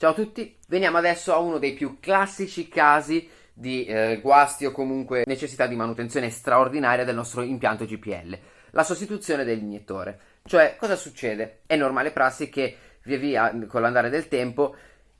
Ciao a tutti, veniamo adesso a uno dei più classici casi di guasti o comunque necessità di manutenzione straordinaria del nostro impianto GPL, la sostituzione dell'iniettore. Cioè, cosa succede? È normale prassi che via via con l'andare del tempo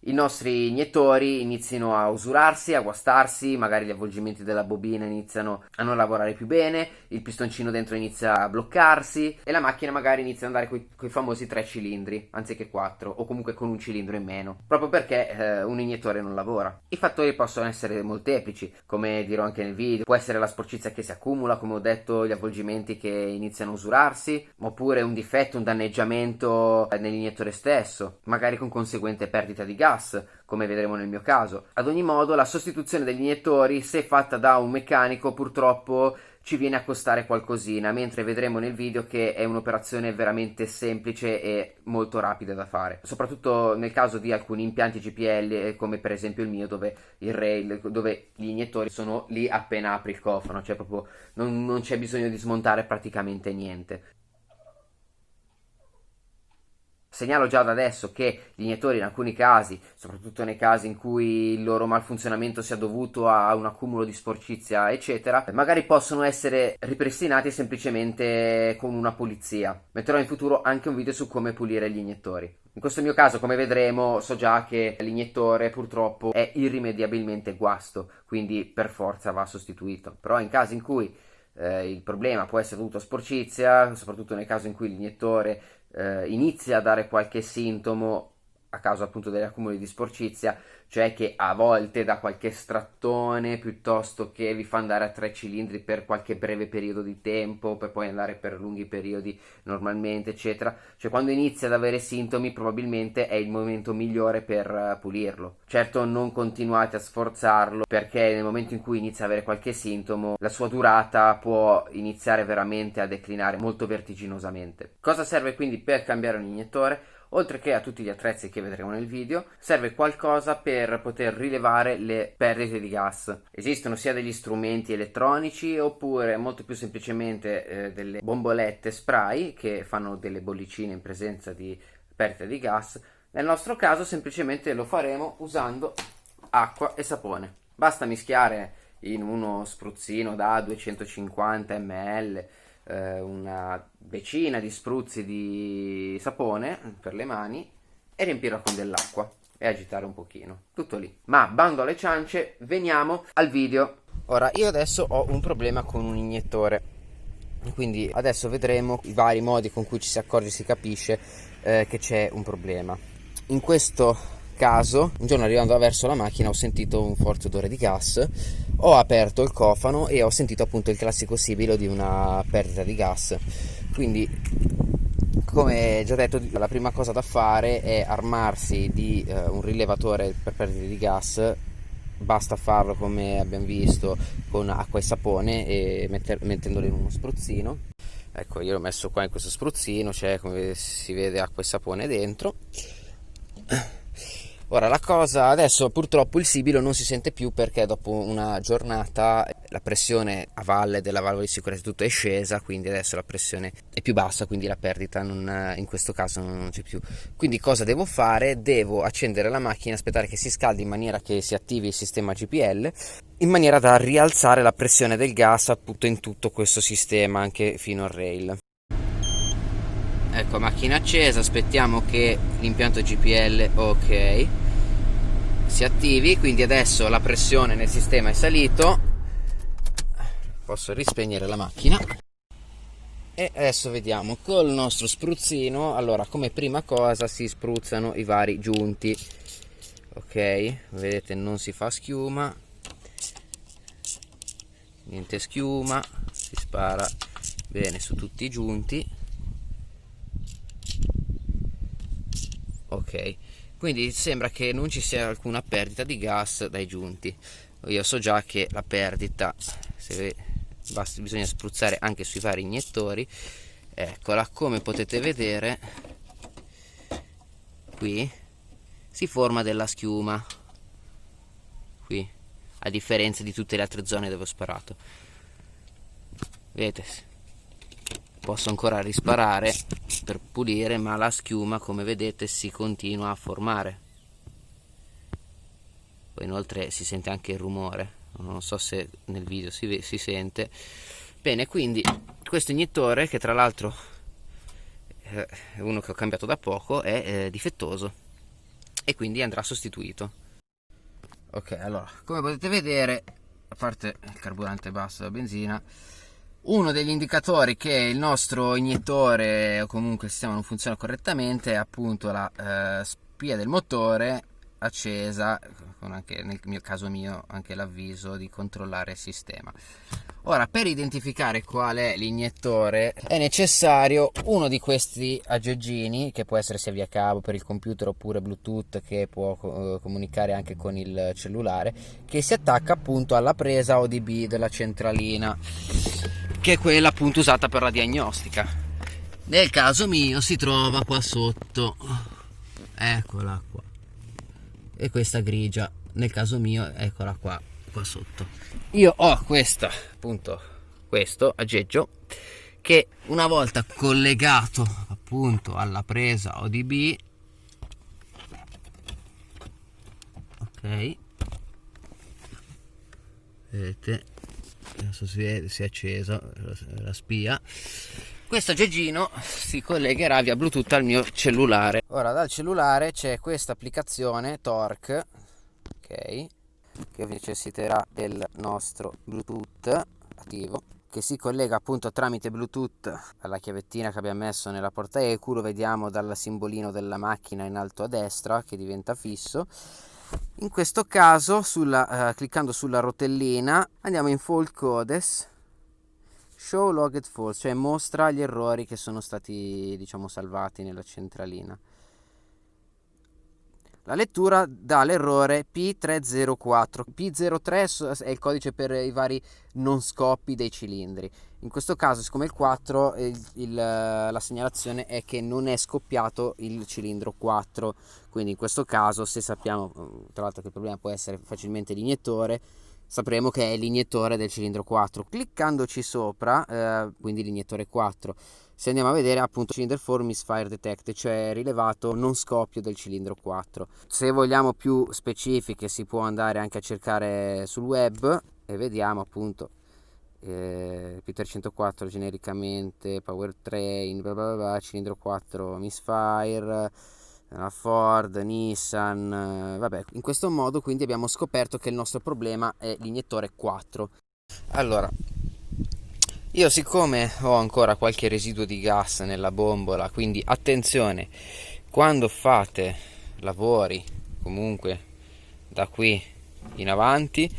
i nostri iniettori inizino a usurarsi, a guastarsi, magari gli avvolgimenti della bobina iniziano a non lavorare più bene, il pistoncino dentro inizia a bloccarsi e la macchina magari inizia ad andare con i famosi 3 cilindri anziché 4 o comunque con un cilindro in meno, proprio perché un iniettore non lavora. I fattori possono essere molteplici, come dirò anche nel video, può essere la sporcizia che si accumula, come ho detto, gli avvolgimenti che iniziano a usurarsi, oppure un difetto, un danneggiamento nell'iniettore stesso, magari con conseguente perdita di gas, come vedremo nel mio caso. Ad ogni modo, la sostituzione degli iniettori, se fatta da un meccanico, purtroppo ci viene a costare qualcosina, mentre vedremo nel video che è un'operazione veramente semplice e molto rapida da fare, soprattutto nel caso di alcuni impianti GPL come per esempio il mio, dove il rail, dove gli iniettori sono lì appena apri il cofano, cioè proprio non c'è bisogno di smontare praticamente niente. Segnalo già da adesso che gli iniettori in alcuni casi, soprattutto nei casi in cui il loro malfunzionamento sia dovuto a un accumulo di sporcizia, eccetera, magari possono essere ripristinati semplicemente con una pulizia. Metterò in futuro anche un video su come pulire gli iniettori. In questo mio caso, come vedremo, so già che l'iniettore purtroppo è irrimediabilmente guasto, quindi per forza va sostituito. Però in casi in cui il problema può essere dovuto a sporcizia, soprattutto nel caso in cui l'iniettore inizia a dare qualche sintomo a causa appunto degli accumuli di sporcizia, cioè che a volte da qualche strattone piuttosto che vi fa andare a 3 cilindri per qualche breve periodo di tempo per poi andare per lunghi periodi normalmente, eccetera. Cioè quando inizia ad avere sintomi probabilmente è il momento migliore per pulirlo. Certo, non continuate a sforzarlo, perché nel momento in cui inizia ad avere qualche sintomo la sua durata può iniziare veramente a declinare molto vertiginosamente. Cosa serve quindi per cambiare un iniettore? Oltre che a tutti gli attrezzi che vedremo nel video, serve qualcosa per poter rilevare le perdite di gas. Esistono sia degli strumenti elettronici oppure molto più semplicemente delle bombolette spray che fanno delle bollicine in presenza di perdita di gas. Nel nostro caso semplicemente lo faremo usando acqua e sapone. Basta mischiare in uno spruzzino da 250 ml una decina di spruzzi di sapone per le mani e riempirla con dell'acqua e agitare un pochino, tutto lì. Ma bando alle ciance, veniamo al video. Ora, io adesso ho un problema con un iniettore, quindi adesso vedremo i vari modi con cui ci si accorge e si capisce che c'è un problema. In questo caso, un giorno arrivando verso la macchina ho sentito un forte odore di gas, ho aperto il cofano e ho sentito appunto il classico sibilo di una perdita di gas. Quindi, come già detto, la prima cosa da fare è armarsi di un rilevatore per perdite di gas. Basta farlo, come abbiamo visto, con acqua e sapone e mettendolo in uno spruzzino. Ecco, io l'ho messo qua in questo spruzzino, c'è, come si vede, acqua e sapone dentro. Ora la cosa, adesso purtroppo il sibilo non si sente più perché dopo una giornata la pressione a valle della valvola di sicurezza tutto è scesa, quindi adesso la pressione è più bassa, quindi la perdita in questo caso non c'è più. Quindi cosa devo fare? Devo accendere la macchina, aspettare che si scaldi in maniera che si attivi il sistema GPL, in maniera da rialzare la pressione del gas appunto in tutto questo sistema, anche fino al rail. Ecco, macchina accesa, aspettiamo che l'impianto GPL si attivi, quindi adesso la pressione nel sistema è salito, posso rispegnere la macchina e adesso vediamo col nostro spruzzino. Allora, come prima cosa si spruzzano i vari giunti, ok, vedete non si fa schiuma, niente schiuma, si spara bene su tutti i giunti. Ok, quindi sembra che non ci sia alcuna perdita di gas dai giunti. Io so già che la perdita, bisogna spruzzare anche sui vari iniettori. Eccola, come potete vedere qui si forma della schiuma qui, a differenza di tutte le altre zone dove ho sparato. Vedete, posso ancora risparare per pulire, ma la schiuma, come vedete, si continua a formare. Poi inoltre si sente anche il rumore, non so se nel video si sente bene. Quindi questo iniettore, che tra l'altro è uno che ho cambiato da poco, è difettoso e quindi andrà sostituito. Ok, allora, come potete vedere, a parte il carburante basso della benzina, uno degli indicatori che il nostro iniettore o comunque il sistema non funziona correttamente è appunto la spia del motore accesa, con anche nel caso mio anche l'avviso di controllare il sistema. Ora, per identificare qual è l'iniettore è necessario uno di questi aggeggini, che può essere sia via cavo per il computer oppure Bluetooth, che può comunicare anche con il cellulare, che si attacca appunto alla presa ODB della centralina, che è quella appunto usata per la diagnostica. Nel caso mio si trova qua sotto, eccola qua, e questa grigia nel caso mio eccola qua sotto. Io ho questa appunto, questo aggeggio che una volta collegato appunto alla presa ODB, ok, vedete, adesso si è accesa la spia. Questo aggeggino si collegherà via Bluetooth al mio cellulare. Ora dal cellulare c'è questa applicazione Torque, ok, che necessiterà del nostro Bluetooth attivo, che si collega appunto tramite Bluetooth alla chiavettina che abbiamo messo nella porta ECU. Lo vediamo dal simbolino della macchina in alto a destra che diventa fisso. In questo caso cliccando sulla rotellina andiamo in Fault Codes, Show Logged Faults, cioè mostra gli errori che sono stati, diciamo, salvati nella centralina. La lettura dà l'errore P304. P03 è il codice per i vari non scoppi dei cilindri. In questo caso, siccome il 4, la segnalazione è che non è scoppiato il cilindro 4. Quindi in questo caso, se sappiamo tra l'altro che il problema può essere facilmente l'iniettore, sapremo che è l'iniettore del cilindro 4. Cliccandoci sopra, quindi l'iniettore 4, se andiamo a vedere appunto cylinder 4 misfire detected, cioè rilevato non scoppio del cilindro 4. Se vogliamo più specifiche si può andare anche a cercare sul web e vediamo appunto Peter 104 genericamente, powertrain, bla bla bla, cilindro 4 misfire, la Ford, Nissan, vabbè. In questo modo quindi abbiamo scoperto che il nostro problema è l'iniettore 4. Allora, io siccome ho ancora qualche residuo di gas nella bombola, quindi attenzione, quando fate lavori comunque da qui in avanti,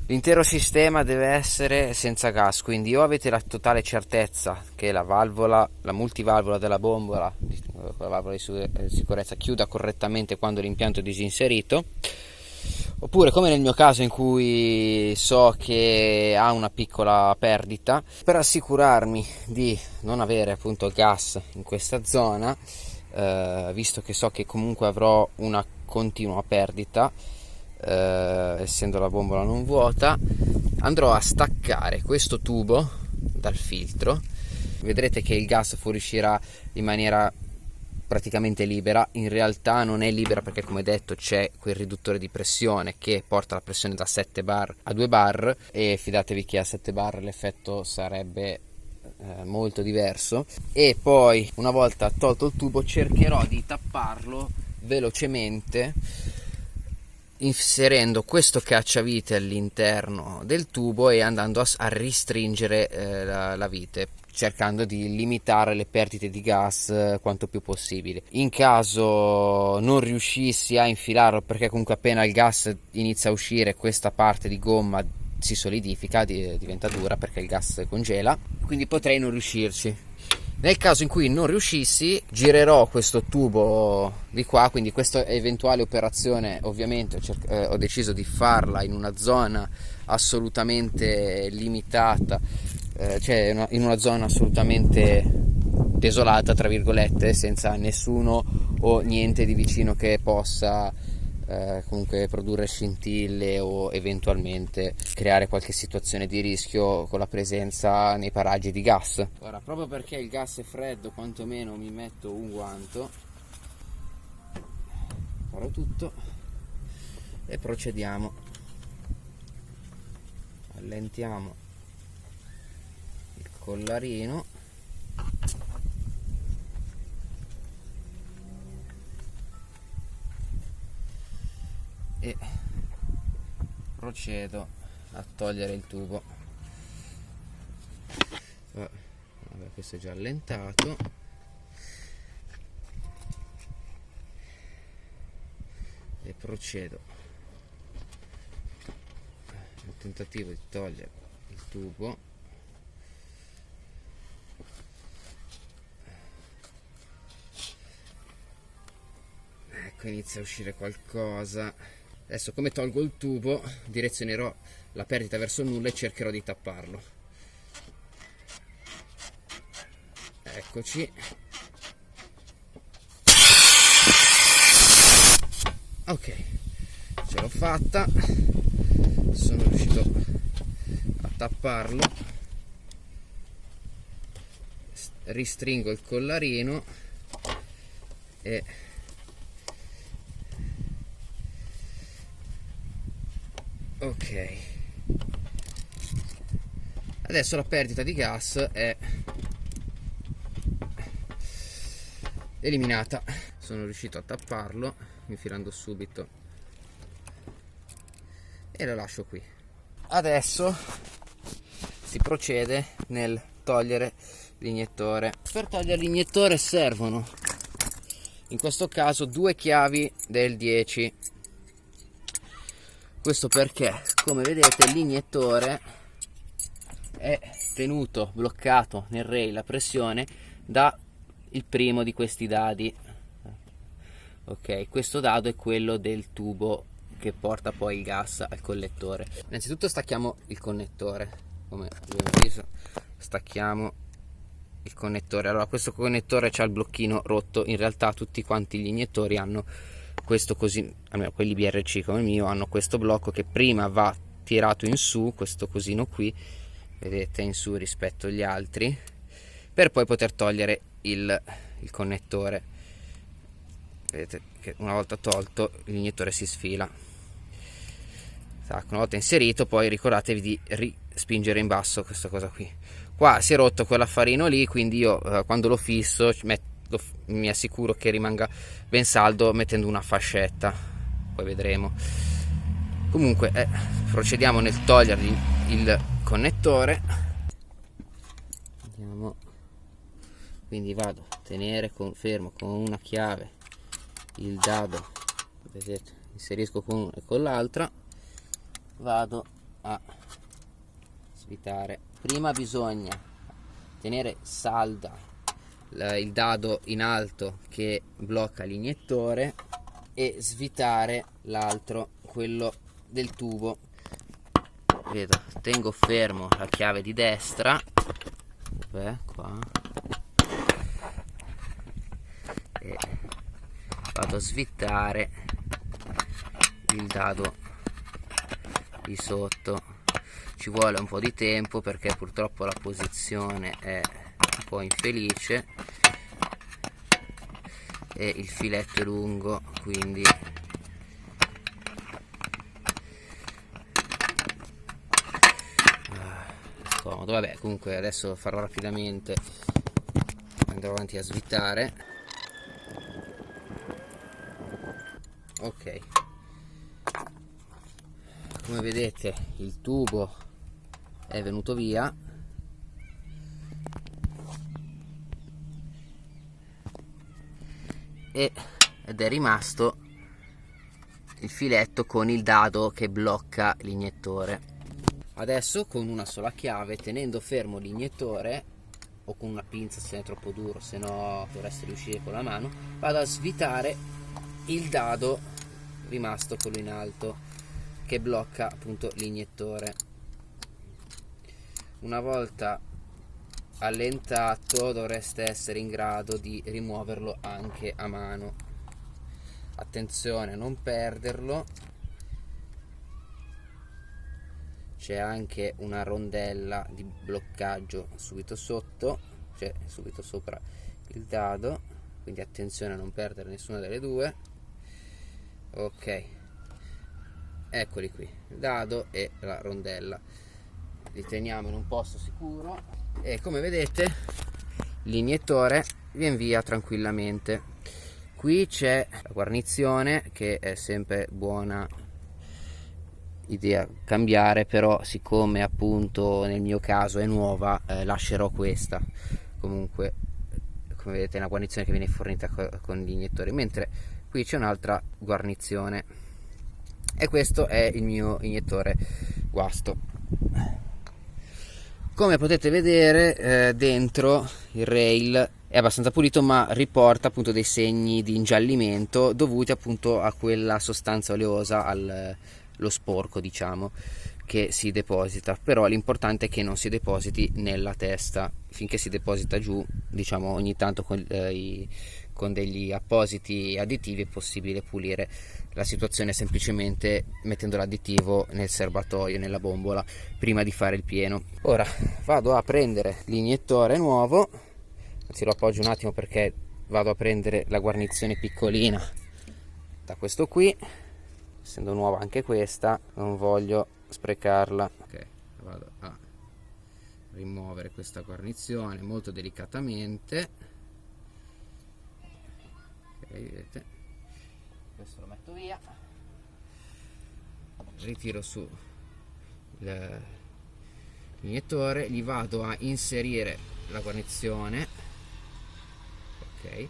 l'intero sistema deve essere senza gas, quindi o avete la totale certezza che la valvola, la multivalvola della bombola, la valvola di sicurezza, chiuda correttamente quando l'impianto è disinserito, oppure come nel mio caso in cui so che ha una piccola perdita. Per assicurarmi di non avere appunto gas in questa zona, visto che so che comunque avrò una continua perdita, essendo la bombola non vuota, andrò a staccare questo tubo dal filtro. Vedrete che il gas fuoriuscirà in maniera praticamente libera. In realtà non è libera perché, come detto, c'è quel riduttore di pressione che porta la pressione da 7 bar a 2 bar, e fidatevi che a 7 bar l'effetto sarebbe molto diverso. E poi, una volta tolto il tubo, cercherò di tapparlo velocemente inserendo questo cacciavite all'interno del tubo e andando a ristringere la vite, cercando di limitare le perdite di gas quanto più possibile. In caso non riuscissi a infilarlo, perché comunque appena il gas inizia a uscire questa parte di gomma si solidifica, diventa dura perché il gas congela, quindi potrei non riuscirci. Nel caso in cui non riuscissi, girerò questo tubo di qua, quindi questa eventuale operazione ovviamente ho deciso di farla in una zona assolutamente limitata, cioè in una zona assolutamente desolata, tra virgolette, senza nessuno o niente di vicino che possa comunque produrre scintille o eventualmente creare qualche situazione di rischio con la presenza nei paraggi di gas. Ora, proprio perché il gas è freddo, quantomeno mi metto un guanto, farò tutto e procediamo. Allentiamo il collarino e procedo a togliere il tubo. Vabbè, questo è già allentato. E procedo al tentativo di togliere il tubo. Ecco, inizia a uscire qualcosa. Adesso, come tolgo il tubo, direzionerò la perdita verso il nulla e cercherò di tapparlo. Eccoci. Ok, ce l'ho fatta, sono riuscito a tapparlo, ristringo il collarino e ok, adesso la perdita di gas è eliminata. Sono riuscito a tapparlo infilando subito e lo lascio qui. Adesso si procede nel togliere l'iniettore. Per togliere l'iniettore servono in questo caso 2 chiavi del 10. Questo perché, come vedete, l'iniettore è tenuto bloccato nel rail a pressione da il primo di questi dadi. Ok, questo dado è quello del tubo che porta poi il gas al collettore. Innanzitutto stacchiamo il connettore, come abbiamo visto, stacchiamo il connettore. Allora, questo connettore c'ha il blocchino rotto. In realtà tutti quanti gli iniettori hanno questo, così, almeno quelli BRC come il mio, hanno questo blocco che prima va tirato in su, questo cosino qui, vedete, in su rispetto agli altri, per poi poter togliere il connettore. Vedete che una volta tolto l'iniettore si sfila. Una volta inserito, poi ricordatevi di rispingere in basso questa cosa qui. Qua si è rotto quell'affarino lì, quindi io quando lo fisso mi assicuro che rimanga ben saldo mettendo una fascetta, poi vedremo. Comunque procediamo nel togliergli il connettore. Andiamo. Quindi vado a tenere fermo con una chiave il dado, vedete, inserisco con una e con l'altra, vado a svitare. Prima bisogna tenere salda il dado in alto che blocca l'iniettore e svitare l'altro, quello del tubo. Vedo, tengo fermo la chiave di destra, dov'è? Qua, e vado a svitare il dado di sotto. Ci vuole un po' di tempo perché purtroppo la posizione è un po' infelice e il filetto è lungo, quindi scomodo. Vabbè, comunque adesso farò rapidamente, andrò avanti a svitare. Ok, come vedete il tubo è venuto via ed è rimasto il filetto con il dado che blocca l'iniettore. Adesso con una sola chiave, tenendo fermo l'iniettore o con una pinza se è troppo duro, se no dovreste riuscire con la mano, vado a svitare il dado rimasto, quello in alto, che blocca appunto l'iniettore. Una volta allentato dovreste essere in grado di rimuoverlo anche a mano. Attenzione a non perderlo. C'è anche una rondella di bloccaggio subito sotto, cioè subito sopra il dado, quindi attenzione a non perdere nessuna delle due. Ok, eccoli qui, il dado e la rondella. Li teniamo in un posto sicuro e come vedete l'iniettore viene via tranquillamente. Qui c'è la guarnizione che è sempre buona idea cambiare, però siccome appunto nel mio caso è nuova, lascerò questa. Comunque come vedete è una guarnizione che viene fornita con gli iniettori, mentre qui c'è un'altra guarnizione e questo è il mio iniettore guasto. Come potete vedere dentro il rail è abbastanza pulito, ma riporta appunto dei segni di ingiallimento dovuti appunto a quella sostanza oleosa, allo sporco diciamo, che si deposita. Però l'importante è che non si depositi nella testa. Finché si deposita giù, diciamo, ogni tanto con degli appositi additivi è possibile pulire la situazione semplicemente mettendo l'additivo nel serbatoio, nella bombola, prima di fare il pieno. Ora vado a prendere l'iniettore nuovo, anzi lo appoggio un attimo perché vado a prendere la guarnizione piccolina da questo qui, essendo nuova anche questa non voglio sprecarla. Ok, vado a rimuovere questa guarnizione molto delicatamente. Ok, vedete, questo lo metto via, ritiro su l'iniettore, gli vado a inserire la guarnizione, ok,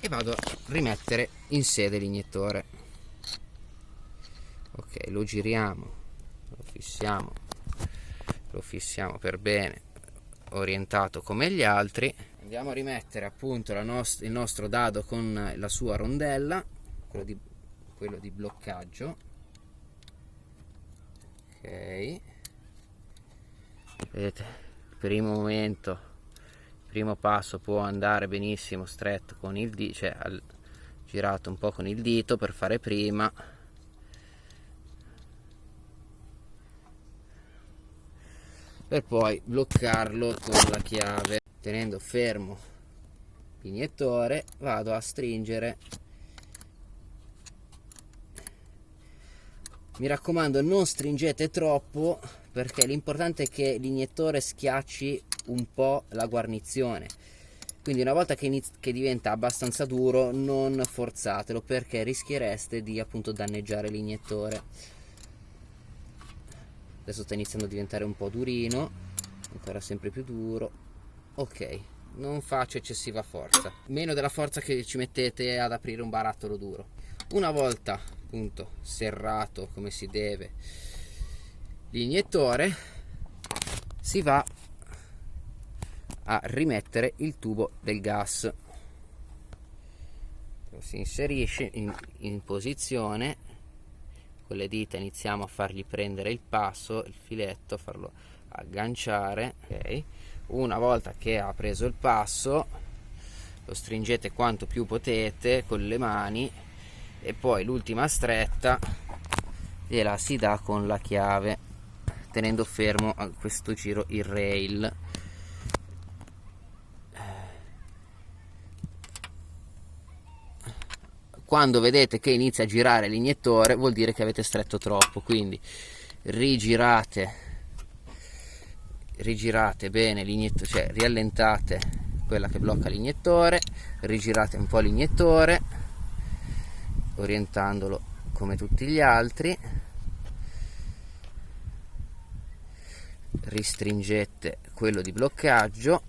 e vado a rimettere in sede l'iniettore. Ok, lo giriamo, lo fissiamo per bene, orientato come gli altri. Andiamo a rimettere appunto il nostro dado con la sua rondella, quello di bloccaggio. Ok, vedete, il primo passo può andare benissimo stretto con il dito, cioè girato un po' con il dito per fare prima, per poi bloccarlo con la chiave. Tenendo fermo l'iniettore vado a stringere. Mi raccomando, non stringete troppo perché l'importante è che l'iniettore schiacci un po' la guarnizione. Quindi una volta che diventa abbastanza duro non forzatelo, perché rischiereste di appunto danneggiare l'iniettore. Adesso sta iniziando a diventare un po' durino, ancora sempre più duro. Ok, non faccio eccessiva forza, meno della forza che ci mettete ad aprire un barattolo duro. Una volta appunto serrato come si deve l'iniettore, si va a rimettere il tubo del gas. Lo si inserisce in posizione, con le dita iniziamo a fargli prendere il passo, il filetto, farlo agganciare. Ok, una volta che ha preso il passo lo stringete quanto più potete con le mani e poi l'ultima stretta gliela si dà con la chiave, tenendo fermo a questo giro il rail. Quando vedete che inizia a girare l'iniettore vuol dire che avete stretto troppo, quindi rigirate bene l'iniettore, cioè riallentate quella che blocca l'iniettore, rigirate un po' l'iniettore orientandolo come tutti gli altri, ristringete quello di bloccaggio,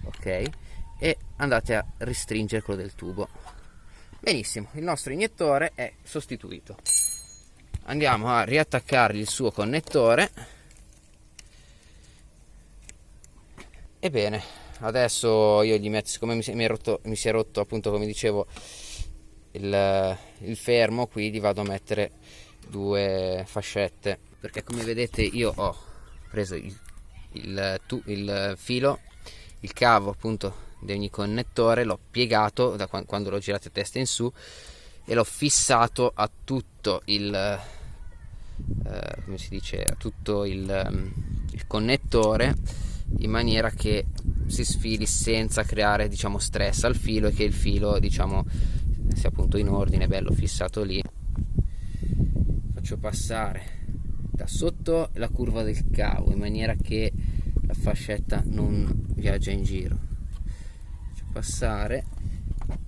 ok, e andate a ristringere quello del tubo. Benissimo, il nostro iniettore è sostituito. Andiamo a riattaccargli il suo connettore. Ebbene, adesso io gli metto, siccome mi si è rotto appunto, come dicevo, il fermo, qui gli vado a mettere due fascette, perché come vedete io ho preso il filo, il cavo appunto di ogni connettore, l'ho piegato da quando lo girate a testa in su e l'ho fissato a tutto come si dice, a tutto il connettore, in maniera che si sfili senza creare, diciamo, stress al filo, e che il filo, diciamo, sia appunto in ordine, bello fissato lì. faccio passare da sotto la curva del cavo in maniera che la fascetta non viaggia in giro.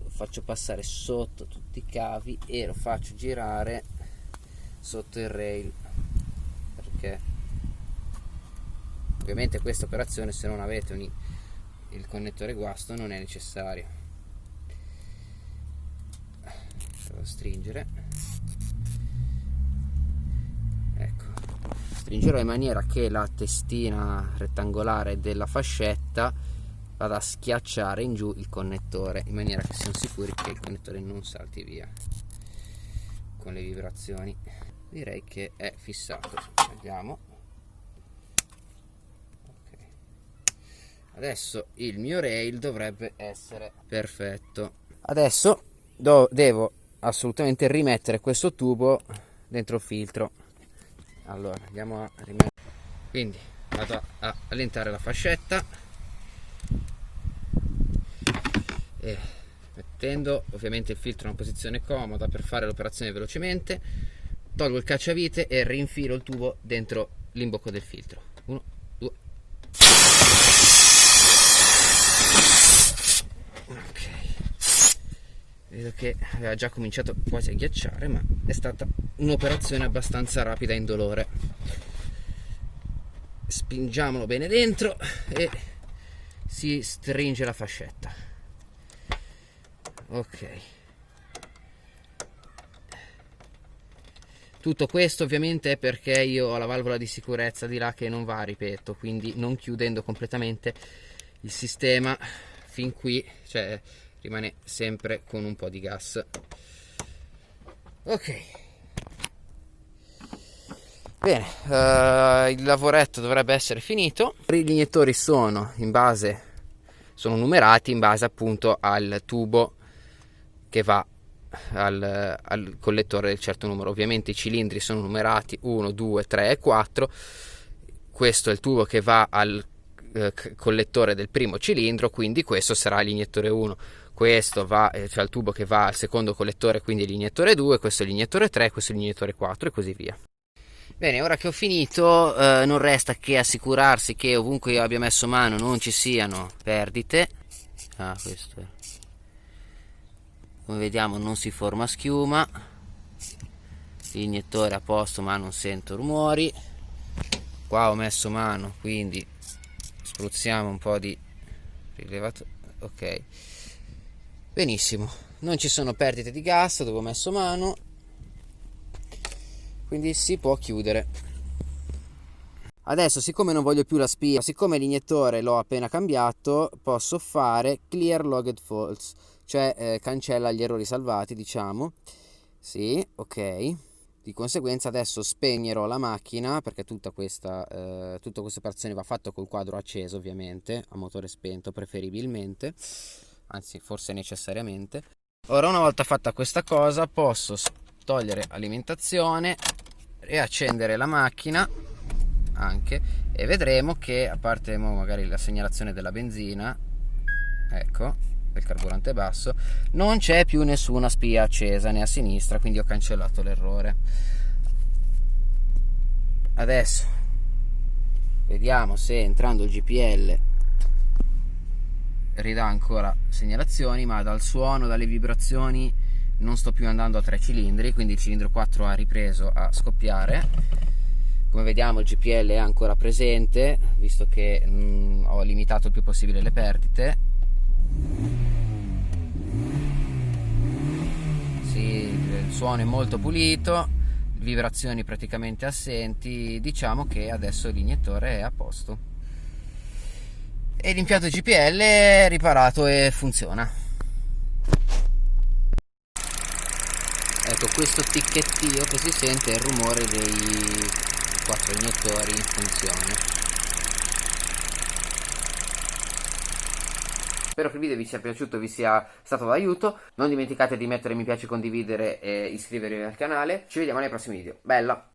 Faccio passare sotto tutti i cavi e lo faccio girare sotto il rail, perché ovviamente questa operazione, se non avete il connettore guasto, non è necessario. Devo stringere, ecco, stringerò in maniera che la testina rettangolare della fascetta vado a schiacciare in giù il connettore, in maniera che siamo sicuri che il connettore non salti via con le vibrazioni. Direi che è fissato. Vediamo. Okay. Adesso il mio rail dovrebbe essere perfetto. Adesso devo assolutamente rimettere questo tubo dentro il filtro. Allora andiamo a rimettere, quindi vado a allentare la fascetta e mettendo ovviamente il filtro in una posizione comoda per fare l'operazione velocemente, tolgo il cacciavite e rinfilo il tubo dentro l'imbocco del filtro. 1, 2. Ok, vedo che aveva già cominciato quasi a ghiacciare, ma è stata un'operazione abbastanza rapida e indolore. Spingiamolo bene dentro e si stringe la fascetta. Ok, tutto questo ovviamente è perché io ho la valvola di sicurezza di là che non va, ripeto, quindi non chiudendo completamente il sistema fin qui, cioè rimane sempre con un po' di gas. Ok, bene, il lavoretto dovrebbe essere finito. Gli iniettori sono numerati in base appunto al tubo che va al collettore del certo numero. Ovviamente i cilindri sono numerati 1, 2, 3 e 4. Questo è il tubo che va al collettore del primo cilindro, quindi questo sarà l'iniettore 1. Questo va, cioè il tubo che va al secondo collettore, quindi l'iniettore 2, questo è l'iniettore 3, questo è l'iniettore 4 e così via. Bene, ora che ho finito non resta che assicurarsi che ovunque io abbia messo mano non ci siano perdite. Questo è. Come vediamo non si forma schiuma, l'iniettore a posto ma non sento rumori. Qua ho messo mano, quindi spruzziamo un po' di rilevato. Ok, benissimo, non ci sono perdite di gas dove ho messo mano, quindi si può chiudere. Adesso, siccome non voglio più la spia, siccome l'iniettore l'ho appena cambiato, posso fare clear logged faults, cioè cancella gli errori salvati, diciamo. Sì, ok. Di conseguenza adesso spegnerò la macchina, perché tutta questa operazione va fatta col quadro acceso, ovviamente, a motore spento preferibilmente, anzi forse necessariamente. Ora, una volta fatta questa cosa, posso togliere alimentazione e accendere la macchina anche, e vedremo che, a parte magari la segnalazione della benzina, ecco, del carburante basso, non c'è più nessuna spia accesa né a sinistra, quindi ho cancellato l'errore. Adesso vediamo se entrando il GPL ridà ancora segnalazioni, ma dal suono, dalle vibrazioni non sto più andando a 3 cilindri, quindi il cilindro 4 ha ripreso a scoppiare. Come vediamo il GPL è ancora presente, visto che ho limitato il più possibile le perdite. Sì, il suono è molto pulito, vibrazioni praticamente assenti, diciamo che adesso l'iniettore è a posto. E l'impianto GPL è riparato e funziona. Ecco, questo ticchettio che si sente è il rumore dei 4 iniettori in funzione. Spero che il video vi sia piaciuto, vi sia stato d'aiuto. Non dimenticate di mettere mi piace, condividere e iscrivervi al canale. Ci vediamo nei prossimi video. Bella!